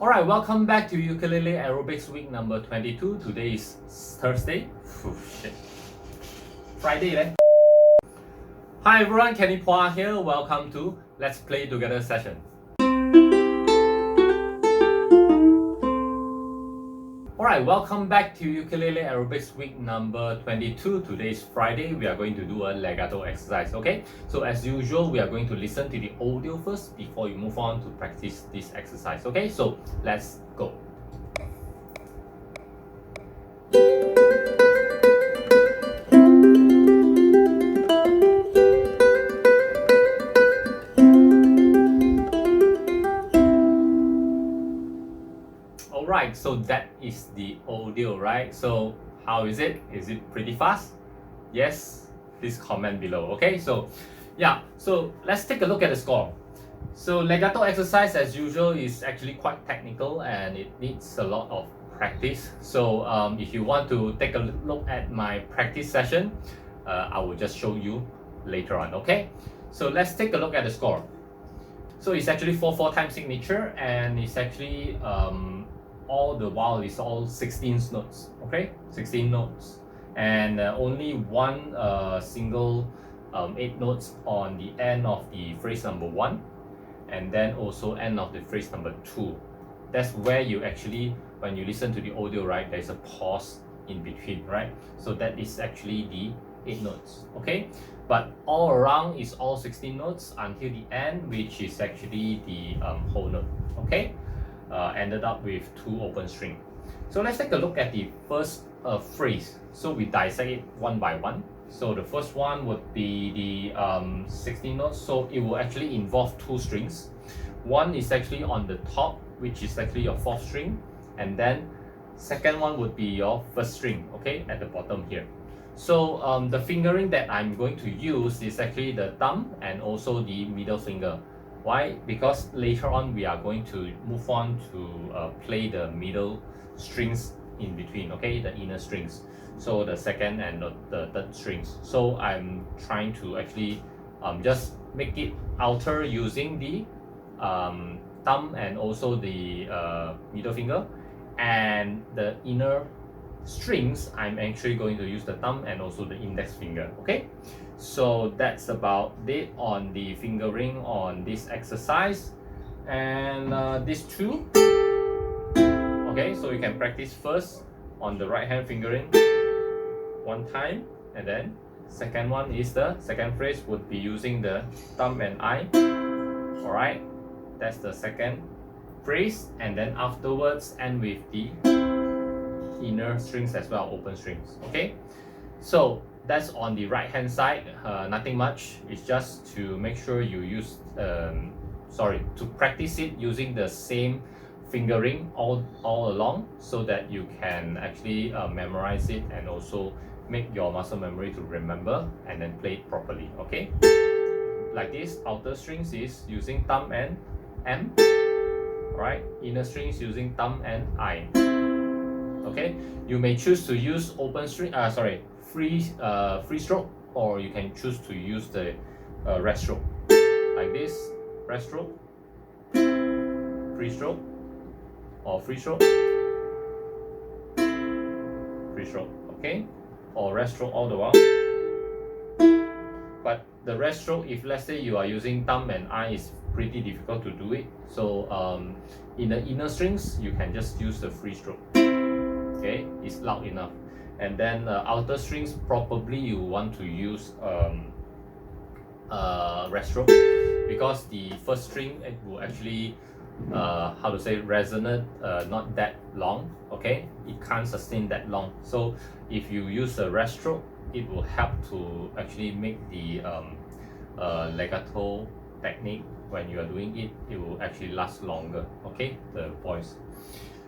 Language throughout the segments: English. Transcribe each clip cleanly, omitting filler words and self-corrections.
Alright, welcome back to Ukulele Aerobics week number 22. Today is Thursday. Shit. Friday, eh? Hi everyone, Kenny Pua here. Welcome to Let's Play Together session. Alright, welcome back to Ukulele Aerobics week number 22. Today is Friday. We are going to do a legato exercise, okay? So as usual, we are going to listen to the audio first before you move on to practice this exercise, okay? So let's go. Alright, so that is the audio, right? So how is it? Is it pretty fast? Yes? Please comment below, okay? So yeah, so let's take a look at the score. So legato exercise as usual is actually quite technical and it needs a lot of practice. So if you want to take a look at my practice session, I will just show you later on, okay? So let's take a look at the score. So it's actually 4/4 time signature and it's actually all the while is all 16 notes, okay? 16 notes and only one single 8 notes on the end of the phrase number 1 and then also end of the phrase number 2. That's where you actually, when you listen to the audio, right, there's a pause in between, right? So that is actually the 8 notes, okay? But all around is all 16 notes until the end, which is actually the whole note, okay? Ended up with 2 open string. So let's take a look at the first phrase. So we dissect it one by one. So the first one would be the 16 notes. So it will actually involve 2 strings. One is actually on the top, which is actually your 4th string, and then second one would be your 1st string, okay, at the bottom here. So the fingering that I'm going to use is actually the thumb and also the middle finger. Why? Because later on we are going to move on to play the middle strings in between, okay, the inner strings. So the second and the third strings. So I'm trying to actually just make it outer using the thumb and also the middle finger, and the inner strings I'm actually going to use the thumb and also the index finger, okay? So that's about it on the fingering on this exercise. And these two, okay, so you can practice first on the right hand fingering one time, and then second one is the second phrase would be using the thumb and eye. Alright, that's the second phrase, and then afterwards end with the inner strings as well, open strings, okay? So that's on the right hand side. Nothing much, it's just to make sure you use to practice it using the same fingering all along, so that you can actually memorize it and also make your muscle memory to remember and then play it properly, okay? Like this, outer strings is using thumb and M, right? Inner strings using thumb and I. Okay, you may choose to use open string, free stroke, or you can choose to use the rest stroke, like this, rest stroke, free stroke, or free stroke, free stroke, okay, or rest stroke all the while. But the rest stroke, if let's say you are using thumb and eye, is pretty difficult to do it. So in the inner strings, you can just use the free stroke. Okay, it's loud enough. And then outer strings, probably you want to use rest stroke, because the first string, it will actually resonate not that long, okay? It can't sustain that long. So if you use a rest stroke, it will help to actually make the legato technique, when you are doing it, it will actually last longer, okay, the voice.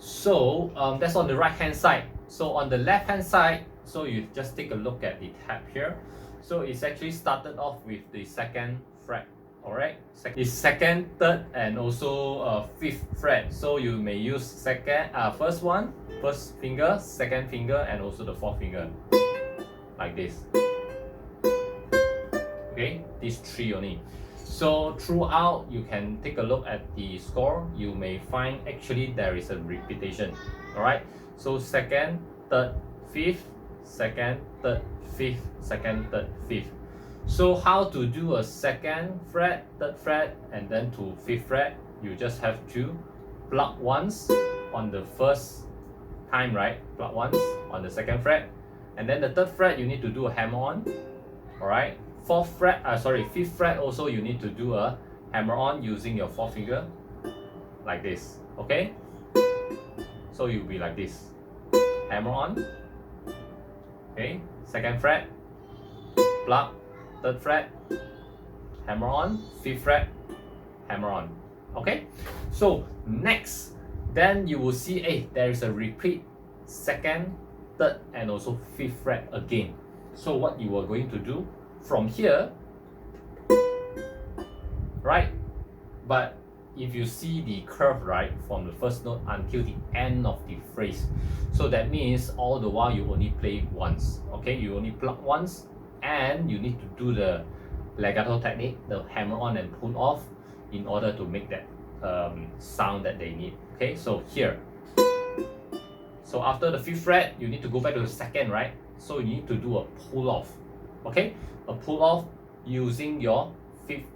So that's on the right hand side. So on the left hand side, so you just take a look at the tab here. So it's actually started off with the 2nd fret, alright? It's 2nd, 3rd and also 5th fret. So you may use first finger, 2nd finger and also the 4th finger, like this. Okay, these 3 only. So throughout, you can take a look at the score. You may find actually there is a repetition. All right. So second, third, fifth, second, third, fifth, second, third, fifth. So how to do a second fret, third fret, and then to fifth fret? You just have to pluck once on the first time, right? Pluck once on the second fret, and then the third fret you need to do a hammer on. All right. Fifth fret also you need to do a hammer on using your fourth finger, like this. Okay. So you'll be like this. Hammer on. Okay. Second fret. Pluck. Third fret. Hammer on. Fifth fret. Hammer on. Okay. So next, then you will see, hey, there is a repeat second, third, and also fifth fret again. So what you are going to do from here, right? But if you see the curve, right, from the first note until the end of the phrase, so that means all the while you only play once. Okay, you only pluck once, and you need to do the legato technique, the hammer on and pull off, in order to make that sound that they need. Okay, so here, so after the fifth fret, you need to go back to the second, right? So you need to do a pull off. Okay, a pull off using your fifth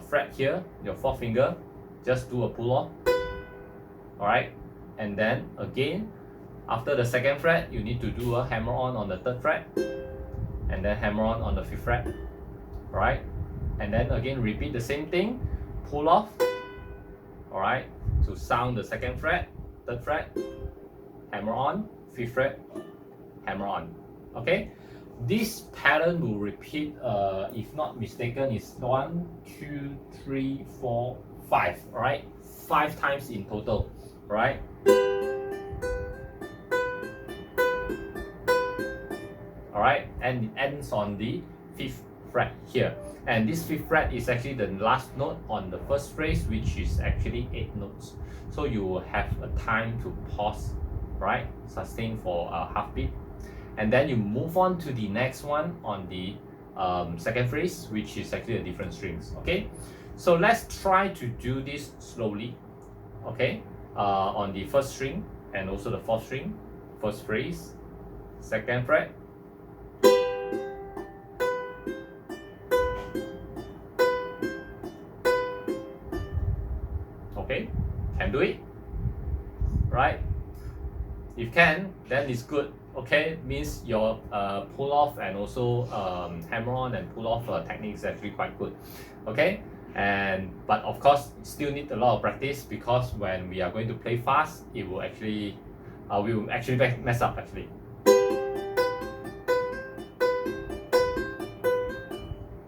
fret here, your fourth finger. Just do a pull off. All right, and then again, after the second fret, you need to do a hammer on the third fret, and then hammer on the fifth fret. All right, and then again repeat the same thing, pull off. All right, to sound the second fret, third fret, hammer on, fifth fret, hammer on. Okay, this pattern will repeat, if not mistaken, is 1, 2, 3, 4, 5. All right, 5 times in total. All right. All right, and it ends on the fifth fret here. And this fifth fret is actually the last note on the first phrase, which is actually 8 notes. So you will have a time to pause, right? Sustain for a half beat. And then you move on to the next one on the second phrase, which is actually a different strings. Okay, so let's try to do this slowly. Okay, on the first string and also the fourth string, first phrase, second fret. Okay, can do it, right? If can, then it's good. Okay, means your pull off and also hammer on and pull off technique is actually quite good. Okay, but of course still need a lot of practice, because when we are going to play fast, it will actually we will actually mess up actually.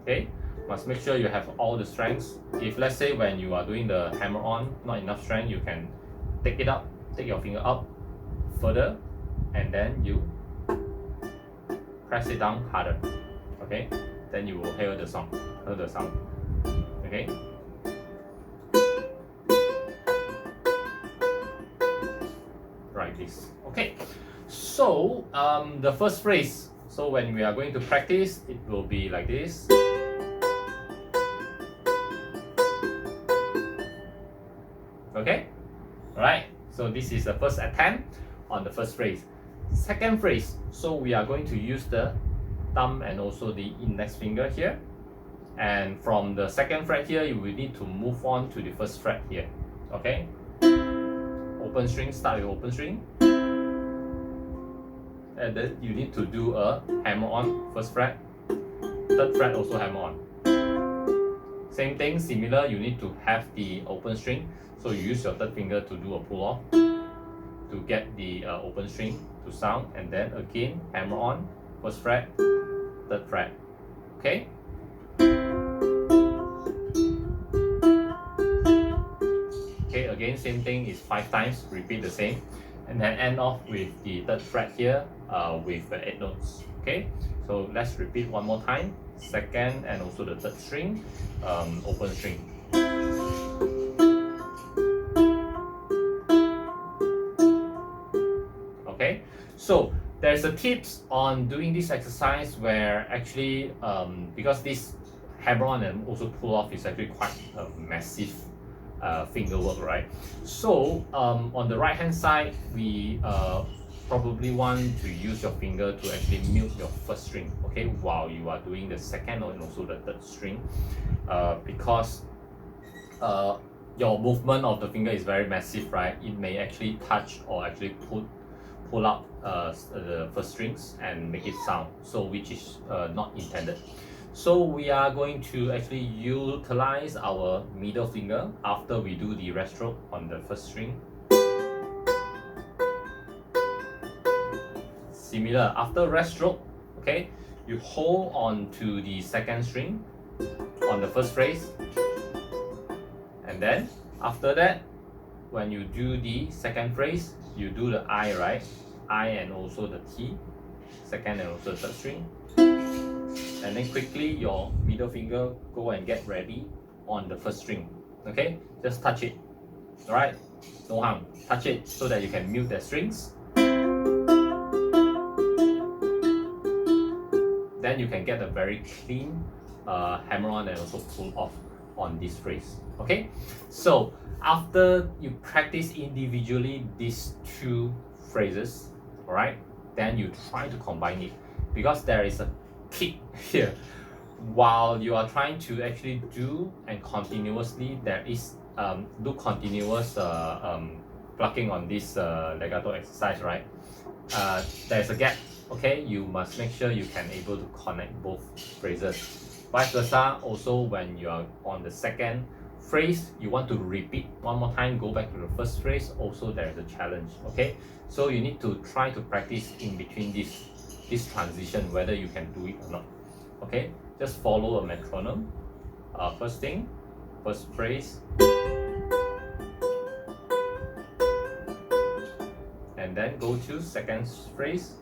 Okay, must make sure you have all the strengths. If let's say when you are doing the hammer on, not enough strength, you can take it up, take your finger up further, and then you press it down harder. Okay, then you will hear the sound. Okay. Like this. Okay. So the first phrase. So when we are going to practice, it will be like this. Okay. Alright. So this is the first attempt on the first phrase. Second phrase, so we are going to use the thumb and also the index finger here, and from the second fret here you will need to move on to the first fret here. Okay, open string, start with open string, and then you need to do a hammer on first fret, third fret also hammer on. Same thing, similar, you need to have the open string, so you use your third finger to do a pull off to get the open string to sound, and then again hammer on first fret, third fret. Okay. Okay, again same thing is 5 times, repeat the same, and then end off with the third fret here with the 8 notes. Okay, so let's repeat one more time. Second and also the third string, open string. Okay, so there's a tips on doing this exercise where actually because this hammer on and also pull off is actually quite a massive finger work, right? So on the right hand side, we probably want to use your finger to actually mute your first string, okay, while you are doing the second and also the third string, because your movement of the finger is very massive, right? It may actually touch or actually pull up the first strings and make it sound, so which is not intended. So we are going to actually utilize our middle finger after we do the rest stroke on the first string. Similar, after rest stroke, okay, you hold on to the second string on the first phrase, and then after that, when you do the second phrase, you do the I, right? I and also the T, second and also third string. And then quickly your middle finger go and get ready on the first string, okay? Just touch it, all right? No harm, touch it so that you can mute the strings. Then you can get a very clean hammer on and also pull off on this phrase, okay? So after you practice individually these two phrases, all right, then you try to combine it, because there is a kick here. While you are trying to actually do and continuously, there is do continuous plucking on this legato exercise, right? There's a gap, okay? You must make sure you can able to connect both phrases. Vice versa, also when you are on the second phrase, you want to repeat one more time, go back to the first phrase, also there is a challenge, okay? So you need to try to practice in between this transition, whether you can do it or not, okay? Just follow a metronome. First thing, first phrase, and then go to second phrase,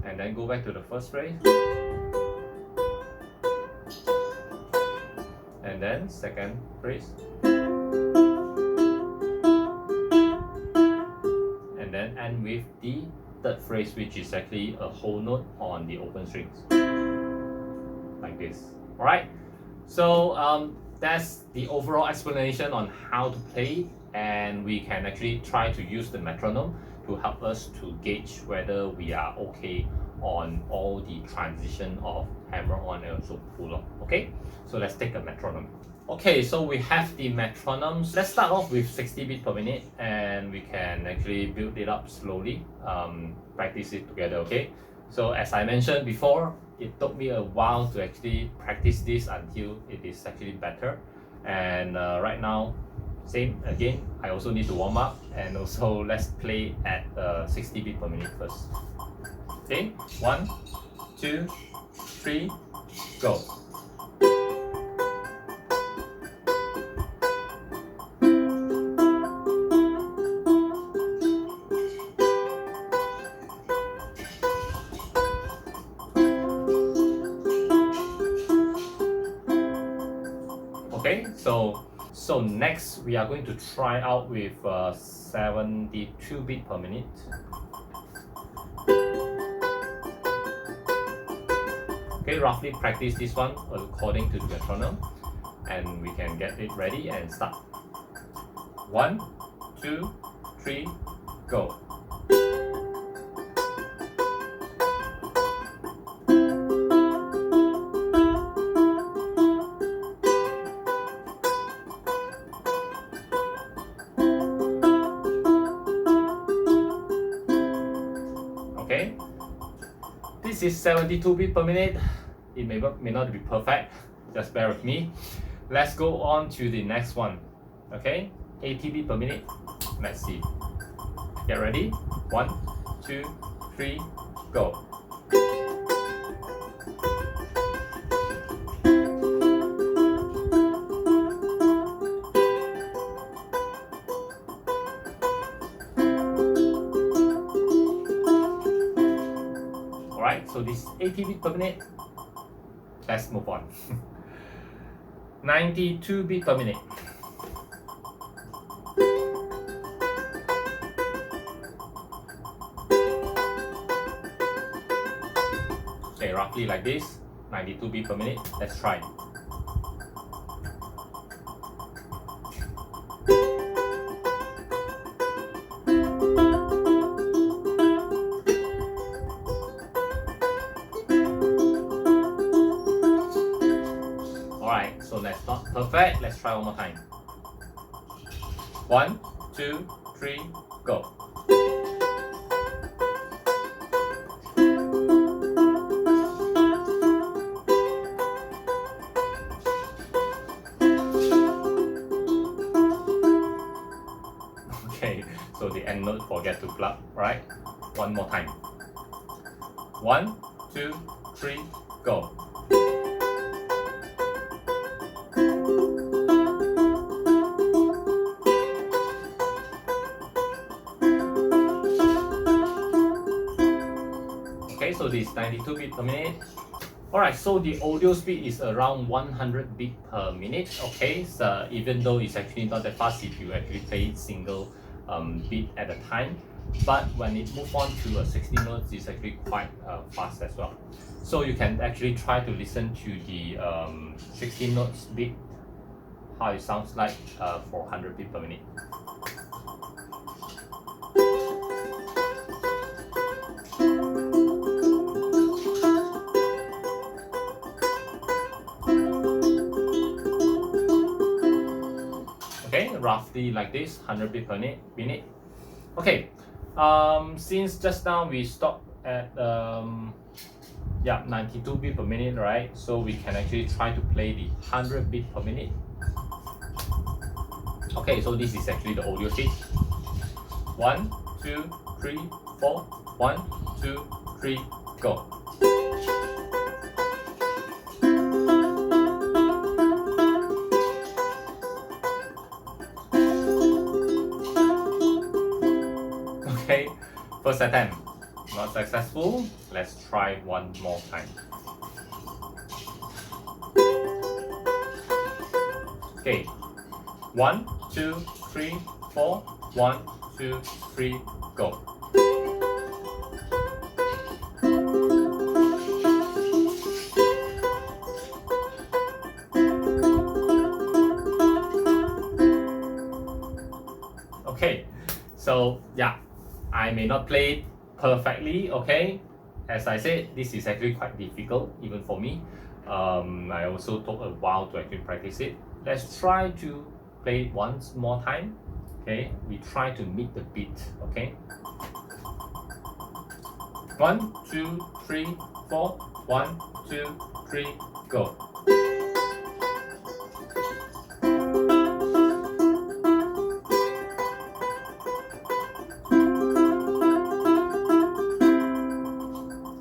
and then go back to the first phrase, and then second phrase, and then end with the third phrase, which is actually a whole note on the open strings, like this. All right, so that's the overall explanation on how to play, and we can actually try to use the metronome to help us to gauge whether we are okay on all the transition of hammer on and also pull off, okay? So let's take a metronome. Okay, so we have the metronomes. Let's start off with 60 beats per minute, and we can actually build it up slowly, practice it together, okay? So as I mentioned before, it took me a while to actually practice this until it is actually better. And right now, same again, I also need to warm up, and also let's play at 60 beats per minute first. Okay, 1, 2, 3, go. Okay, so next we are going to try out with 72 beats per minute. Okay, roughly practice this one according to the metronome, and we can get it ready and start. 1, 2, 3, go. Okay, this is 72 beats per minute. It may not be perfect, just bear with me. Let's go on to the next one. Okay, 80 beats per minute. Let's see. Get ready. 1, 2, 3, go. Alright, so this 80 beats per minute. Let's move on. 92 beats per minute. roughly like this, 92 beats per minute. Let's try. Alright, so that's not perfect. Let's try one more time. 1, 2, 3, go. Okay, so the end note forget to pluck, right? One more time. 1, 2, 3, go. Okay, so this is 92 beats per minute. Alright, so the audio speed is around 100 beats per minute. Okay, so even though it's actually not that fast if you actually play single beat at a time, but when it moves on to 60 notes, it's actually quite fast as well. So you can actually try to listen to the 60 notes beat, how it sounds like for 100 beats per minute. Okay, roughly like this, 100 beats per minute. Okay, since just now we stopped at 92 beats per minute, right? So we can actually try to play the 100 beats per minute. Okay, so this is actually the audio sheet. 1, 2, 3, 4. 1, 2, 3, go. Okay, first attempt not successful. Let's try one more time. Okay, 1, 2, 3, 4. 1, 2, 3, go. Okay, so yeah, I may not play it perfectly, okay? As I said, this is actually quite difficult even for me. I also took a while to actually practice it. Let's try to play it once more time. Okay, we try to meet the beat, okay? 1, 2, 3, 4. 1, 2, 3, go.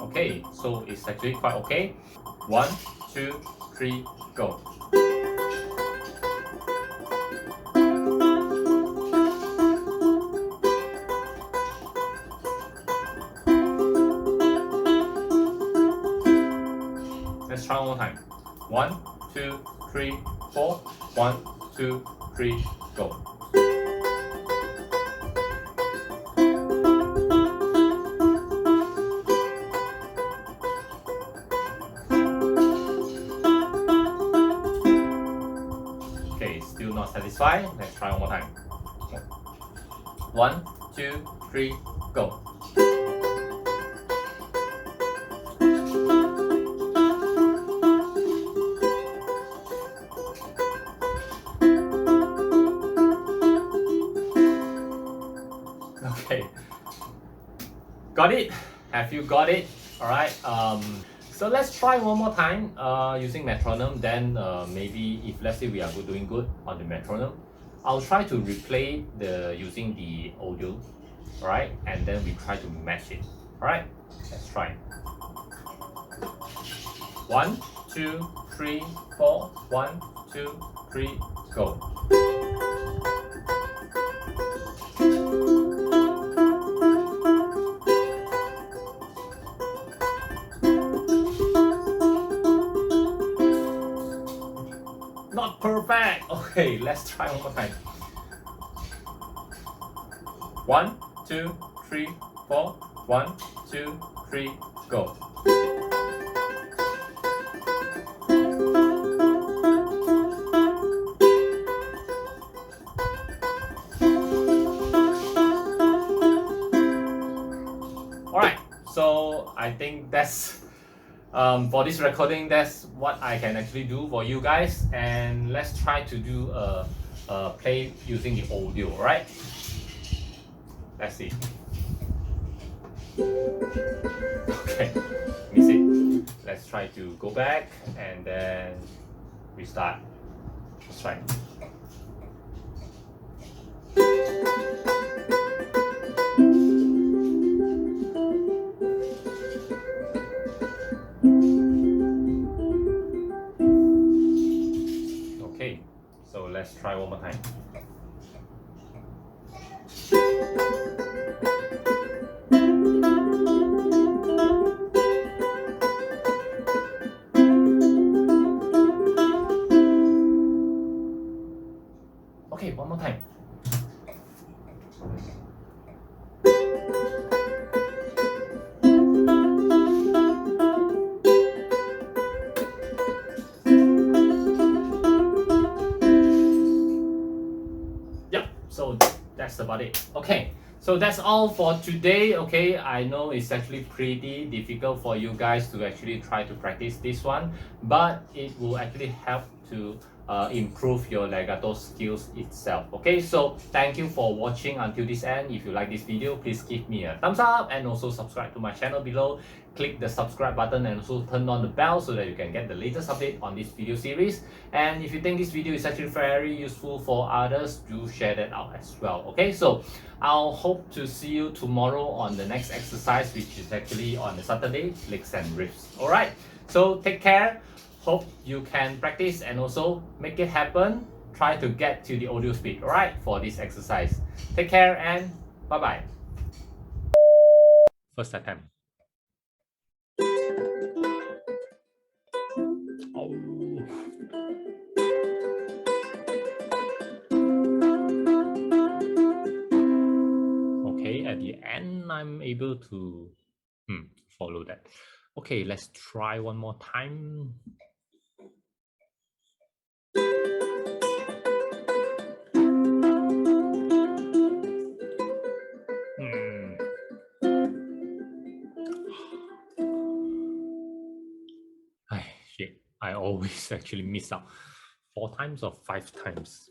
Okay, so it's actually quite okay. 1, 2, 3, go. Let's try one more time. 1, 2, 3, 4. 1, 2, 3, go. Okay, still not satisfied. Let's try one more time. 1, 2, 3, go. Okay, got it? Have you got it? Alright, so let's try one more time using metronome. Then maybe if let's say we are doing good on the metronome, I'll try to replay using the audio, alright, and then we try to match it. Alright, let's try. 1, 2, 3, 4. 1, 2, 3, go. Not perfect. Okay, let's try one more time. 1, 2, 3, 4. 1, 2, 3, go. I think that's for this recording, that's what I can actually do for you guys. And let's try to do a play using the audio, right? Let's see. Okay, miss it. Let's try to go back and then restart. Let's try. Okay, so let's try one more time. Okay, one more time. Yeah, so that's about it. Okay, so that's all for today. Okay, I know it's actually pretty difficult for you guys to actually try to practice this one, but it will actually help to improve your legato skills itself. Okay, so thank you for watching until this end. If you like this video, please give me a thumbs up and also subscribe to my channel below. Click the subscribe button and also turn on the bell so that you can get the latest update on this video series. And if you think this video is actually very useful for others, do share that out as well. Okay, so I'll hope to see you tomorrow on the next exercise, which is actually on the Saturday, legs and ribs. All right, so take care. Hope you can practice and also make it happen. Try to get to the audio speed, all right, for this exercise. Take care and bye-bye. First attempt. Oh. Okay, at the end, I'm able to follow that. Okay, let's try one more time. Shit, I always actually miss out 4 times or 5 times.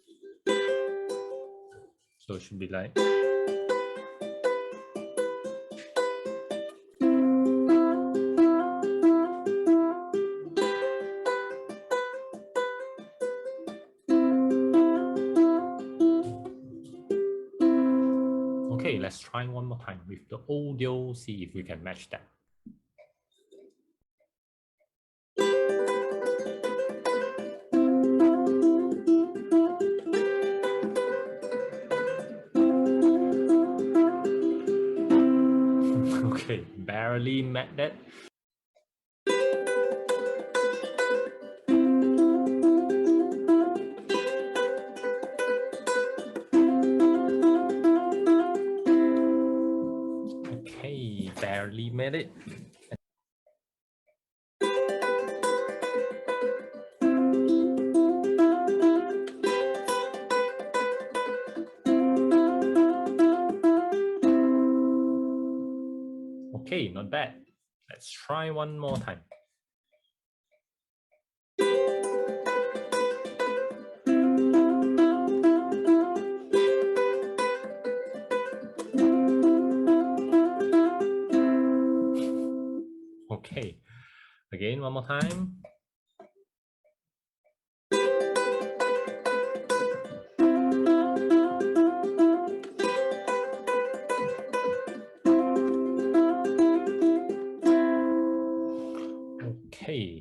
So it should be like... Okay, let's try one more time with the audio, see if we can match that. Okay, barely met that. Okay, barely made it. Okay, not bad. Let's try one more time. Okay, again, one more time. Okay.